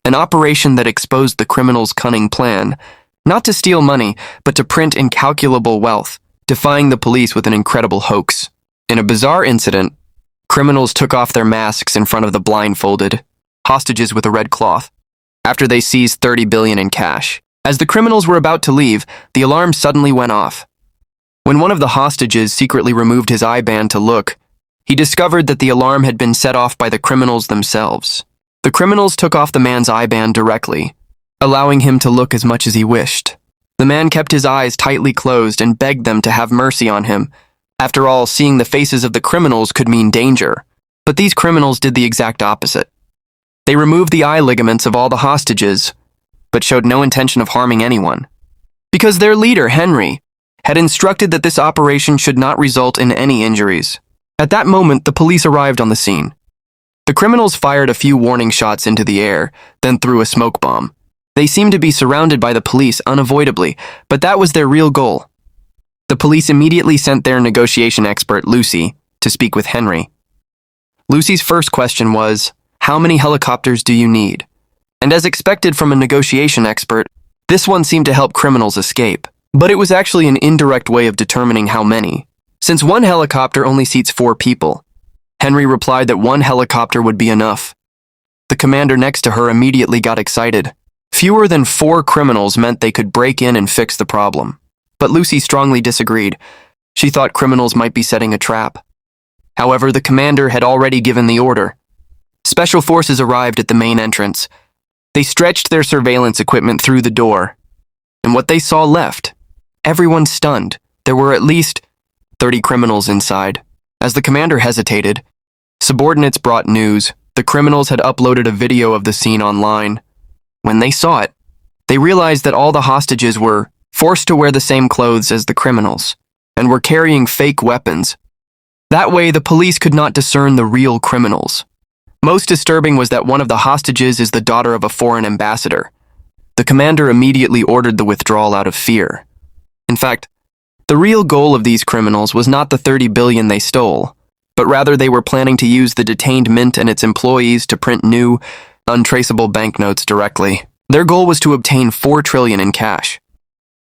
an operation that exposed the criminals' cunning plan, not to steal money, but to print incalculable wealth, defying the police with an incredible hoax. In a bizarre incident, criminals took off their masks in front of the blindfolded hostages with a red cloth, after they seized $30 billion in cash. As the criminals were about to leave, the alarm suddenly went off. When one of the hostages secretly removed his eye band to look, he discovered that the alarm had been set off by the criminals themselves. The criminals took off the man's eye band directly, allowing him to look as much as he wished. The man kept his eyes tightly closed and begged them to have mercy on him. After all, seeing the faces of the criminals could mean danger. But these criminals did the exact opposite. They removed the eye ligaments of all the hostages, but showed no intention of harming anyone. Because their leader, Henry, had instructed that this operation should not result in any injuries. At that moment, the police arrived on the scene. The criminals fired a few warning shots into the air, then threw a smoke bomb. They seemed to be surrounded by the police unavoidably, but that was their real goal. The police immediately sent their negotiation expert, Lucy, to speak with Henry. Lucy's first question was, "How many helicopters do you need?" And as expected from a negotiation expert, this one seemed to help criminals escape. But it was actually an indirect way of determining how many, since one helicopter only seats 4 people. Henry replied that one helicopter would be enough. The commander next to her immediately got excited. Fewer than 4 criminals meant they could break in and fix the problem. But Lucy strongly disagreed. She thought criminals might be setting a trap. However, the commander had already given the order. Special forces arrived at the main entrance. They stretched their surveillance equipment through the door, and what they saw left everyone stunned. There were at least 30 criminals inside. As the commander hesitated, subordinates brought news. The criminals had uploaded a video of the scene online. When they saw it, they realized that all the hostages were forced to wear the same clothes as the criminals and were carrying fake weapons. That way, the police could not discern the real criminals. Most disturbing was that one of the hostages is the daughter of a foreign ambassador. The commander immediately ordered the withdrawal out of fear. In fact, the real goal of these criminals was not the $30 billion they stole, but rather they were planning to use the detained mint and its employees to print new, untraceable banknotes directly. Their goal was to obtain $4 trillion in cash.